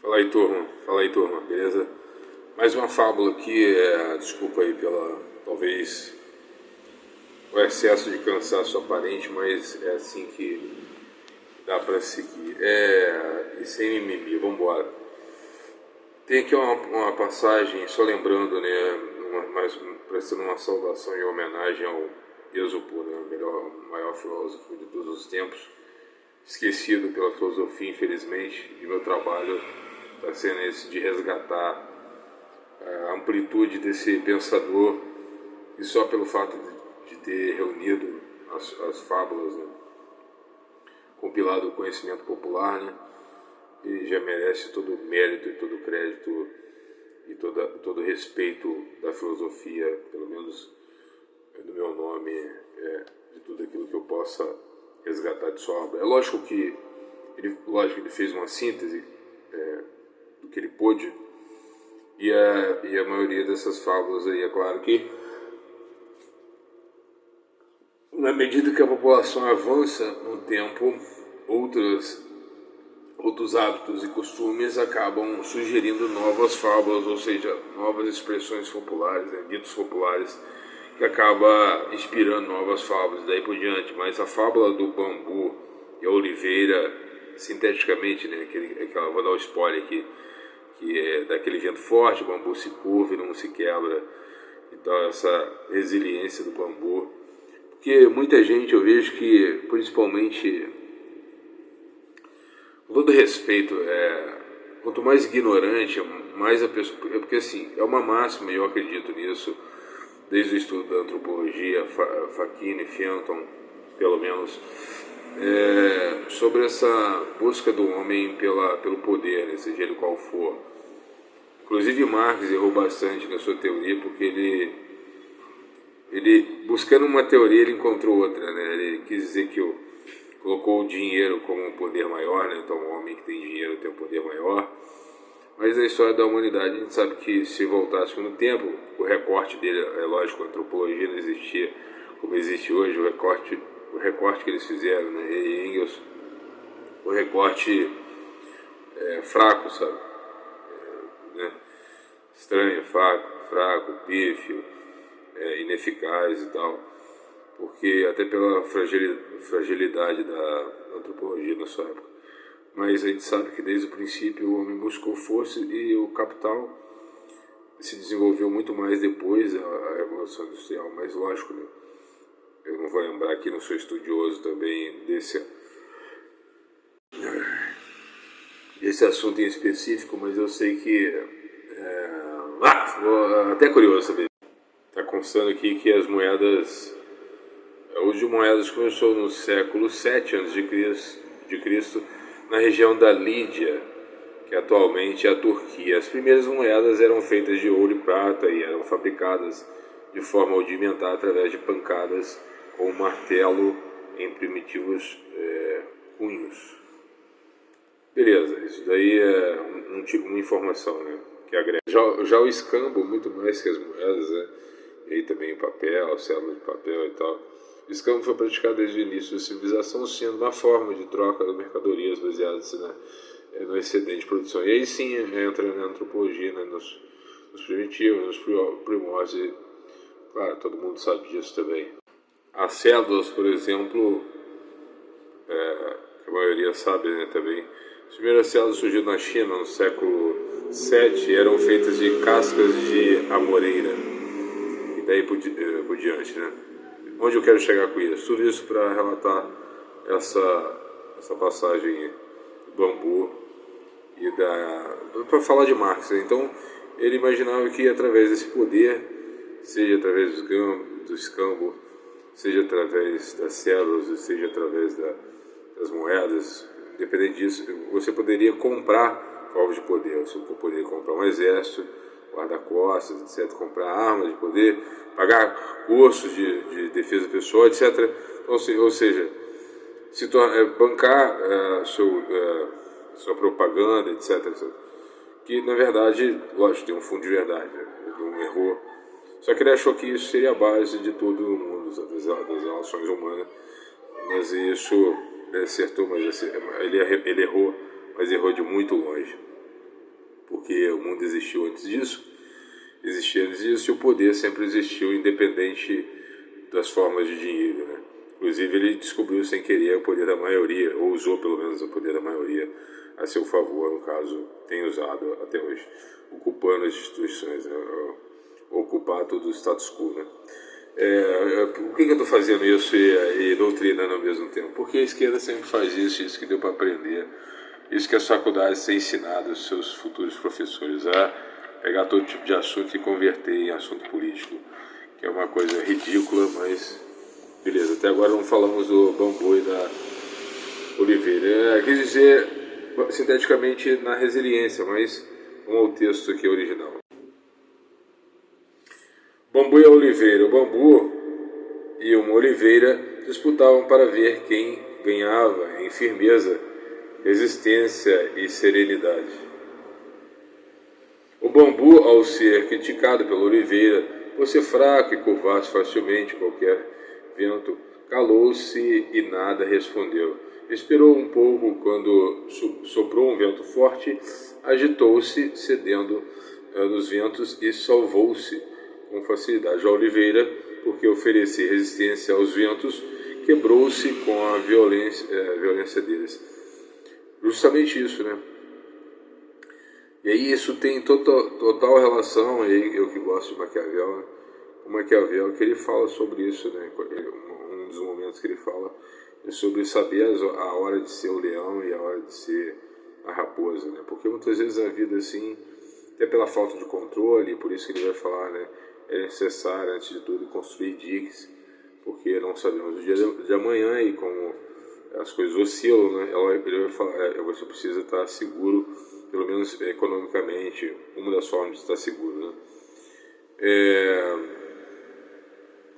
Fala aí, turma, beleza? Mais uma fábula aqui, desculpa aí pela, talvez, o excesso de cansaço aparente, mas é assim que dá pra seguir. E sem mimimi, vambora. Tem aqui uma passagem, só lembrando, né, prestando uma saudação em homenagem ao Esopo, né, o maior filósofo de todos os tempos, esquecido pela filosofia, infelizmente, e meu trabalho está sendo esse de resgatar a amplitude desse pensador, e só pelo fato de ter reunido as fábulas, né, compilado o conhecimento popular, né, ele já merece todo o mérito e todo o crédito e todo o respeito da filosofia, pelo menos do meu nome, de tudo aquilo que eu possa resgatar de sua obra. É lógico que ele fez uma síntese do que ele pôde, e a maioria dessas fábulas aí, é claro que na medida que a população avança no tempo, outros hábitos e costumes acabam sugerindo novas fábulas, ou seja, novas expressões populares, né, ditos populares, que acaba inspirando novas fábulas, daí por diante. Mas a fábula do bambu e a oliveira, sinteticamente, né, vou dar um spoiler aqui, que é daquele vento forte, o bambu se curva e não se quebra. Então essa resiliência do bambu, porque muita gente, eu vejo que, principalmente, com todo respeito, quanto mais ignorante, mais a pessoa, porque assim, é uma máxima, e eu acredito nisso, desde o estudo da antropologia, Facchini, Fenton, pelo menos, sobre essa busca do homem pelo poder, né, seja ele qual for. Inclusive Marx errou bastante na sua teoria, porque ele buscando uma teoria, ele encontrou outra, né? Ele quis dizer que colocou o dinheiro como um poder maior, né? Então o homem que tem dinheiro tem um poder maior. Mas na história da humanidade a gente sabe que, se voltasse no tempo, o recorte dele, é lógico, a antropologia não existia como existe hoje, o recorte que eles fizeram, né, e Engels, o recorte fraco, sabe, né, estranho, fraco, pífio, ineficaz e tal, porque até pela fragilidade da antropologia na sua época. Mas a gente sabe que desde o princípio o homem buscou força, e o capital se desenvolveu muito mais depois da Revolução Industrial. Mas lógico, né, eu não vou lembrar aqui, não sou estudioso também desse assunto em específico, mas eu sei que até curioso saber. Está constando aqui que as moedas, o uso de moedas começou no século VII a.C., na região da Lídia, que atualmente é a Turquia. As primeiras moedas eram feitas de ouro e prata e eram fabricadas de forma rudimentar através de pancadas com um martelo em primitivos cunhos. Beleza, isso daí é uma informação, né, que agrega. Já o escambo, muito mais que as moedas, né, e aí também papel, célula de papel e tal. O escambo foi praticado desde o início da civilização, sendo uma forma de troca de mercadorias baseadas no excedente de produção. E aí sim entra na antropologia, né, nos primitivos, nos primórdios. Claro, todo mundo sabe disso também. As cédulas, por exemplo, que a maioria sabe, né, também. As primeiras cédulas surgiram na China no século VII, eram feitas de cascas de amoreira. E daí por diante, né? Onde eu quero chegar com isso? Tudo isso para relatar essa passagem do bambu e para falar de Marx, né? Então ele imaginava que através desse poder, seja através do escambo, seja através das células, seja através das moedas, independente disso, você poderia comprar formas de poder. Você poderia comprar um exército, guarda-costas, etc., comprar armas de poder, pagar cursos de defesa pessoal, etc. Ou seja, bancar sua propaganda, etc., que na verdade, lógico, tem um fundo de verdade, né? Ele não errou. Só que ele achou que isso seria a base de todo o mundo, das relações humanas. Mas isso, ele acertou, mas ele errou, mas errou de muito longe. porque o mundo existiu antes disso, e o poder sempre existiu independente das formas de dinheiro, né? Inclusive ele descobriu sem querer o poder da maioria, ou usou pelo menos o poder da maioria a seu favor, no caso, tem usado até hoje, ocupando as instituições, né? Ocupar todo o status quo, né? Por que eu estou fazendo isso e doutrinando ao mesmo tempo? Porque a esquerda sempre faz isso que deu para aprender, isso que as faculdades têm ensinado aos seus futuros professores, a pegar todo tipo de assunto e converter em assunto político, que é uma coisa ridícula, mas beleza. Até agora não falamos do bambu e da oliveira. Quis dizer sinteticamente na resiliência, mas vamos ao texto aqui original. Bambu e a oliveira. O bambu e uma oliveira disputavam para ver quem ganhava em firmeza, resistência e serenidade. O bambu, ao ser criticado pela oliveira por ser fraco e curvar-se facilmente qualquer vento, calou-se e nada respondeu. Esperou um pouco, quando soprou um vento forte, agitou-se, cedendo nos ventos, e salvou-se com facilidade. A oliveira, porque oferecia resistência aos ventos, quebrou-se com a violência deles. Justamente isso, né? E aí isso tem total relação, aí eu que gosto de Maquiavel, né? O Maquiavel, que ele fala sobre isso, né? Um dos momentos que ele fala é sobre saber a hora de ser o leão e a hora de ser a raposa, né? Porque muitas vezes a vida, assim, até pela falta de controle, por isso que ele vai falar, né? É necessário, antes de tudo, construir diques, porque não sabemos o dia de amanhã e como as coisas oscilam, né? Ele vai falar, você precisa estar seguro, pelo menos economicamente, uma das formas de estar seguro, né?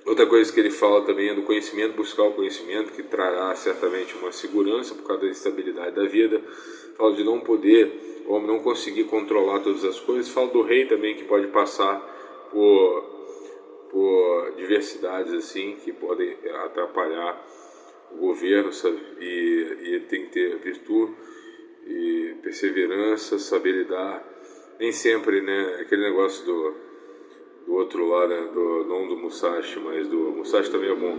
Outra coisa que ele fala também é do conhecimento, buscar o conhecimento, que trará certamente uma segurança por causa da estabilidade da vida. Fala de não poder, o homem não conseguir controlar todas as coisas. Fala do rei também, que pode passar por diversidades assim, que podem atrapalhar o governo, sabe? E ele tem que ter virtude e perseverança, saber lidar. Nem sempre, né? Aquele negócio do outro lá, né? Não do Musashi, mas do Musashi também é bom,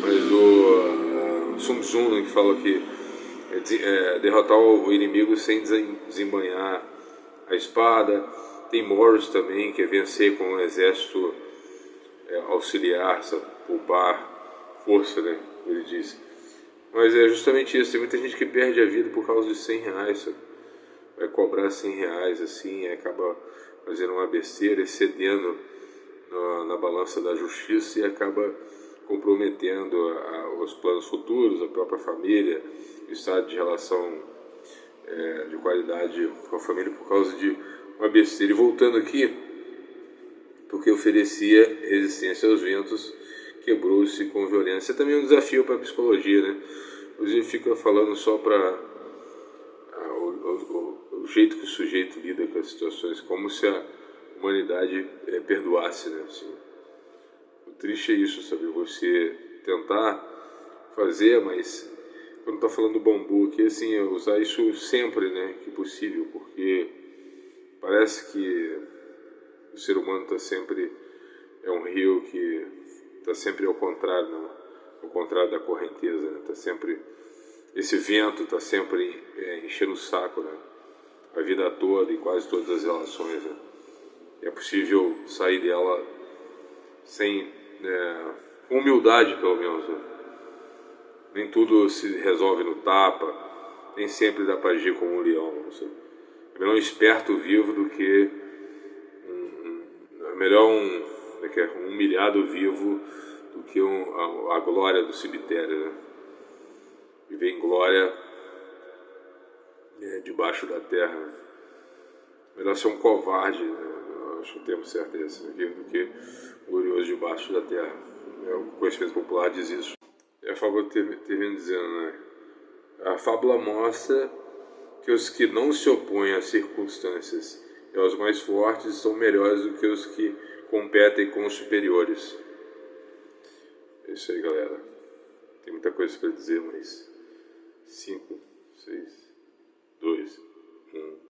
mas do Sun Tzu, né, que fala que derrotar o inimigo sem desembanhar a espada. Tem Morris também, que é vencer com um exército auxiliar, sabe? Poupar força, né? Ele diz. Mas é justamente isso. Tem muita gente que perde a vida por causa de R$100, sabe? Vai cobrar R$100 assim, acaba fazendo uma besteira, excedendo na balança da justiça e acaba comprometendo os planos futuros, a própria família, o estado de relação de qualidade com a família por causa de uma besteira. E voltando aqui, porque oferecia resistência aos ventos, quebrou-se com violência. Também é um desafio para a psicologia, né? Inclusive fica falando só para o jeito que o sujeito lida com as situações, como se a humanidade perdoasse, né? Assim, o triste é isso, sabe? Você tentar fazer, mas quando está falando do bambu aqui, assim, usar isso sempre, né? Que possível, porque parece que o ser humano está sempre, é um rio que está sempre ao contrário, não? Ao contrário da correnteza, né? Tá sempre, esse vento está sempre enchendo o saco, né? A vida toda e quase todas as relações, né? É possível sair dela sem humildade, pelo menos, né? Nem tudo se resolve no tapa, nem sempre dá para agir como um leão, sabe? É melhor um esperto vivo do que é melhor um humilhado vivo do que a glória do cemitério, né? Viver em glória debaixo da terra, né? Melhor ser um covarde, né? Acho que o termo certo é esse, né? Do que glorioso debaixo da terra. O conhecimento popular diz isso. E a fábula termina dizendo, né? A fábula mostra que os que não se opõem às circunstâncias e aos mais fortes são melhores do que os que competem com os superiores. É isso aí, galera. Tem muita coisa para dizer, mas 5, 6, 2, 1...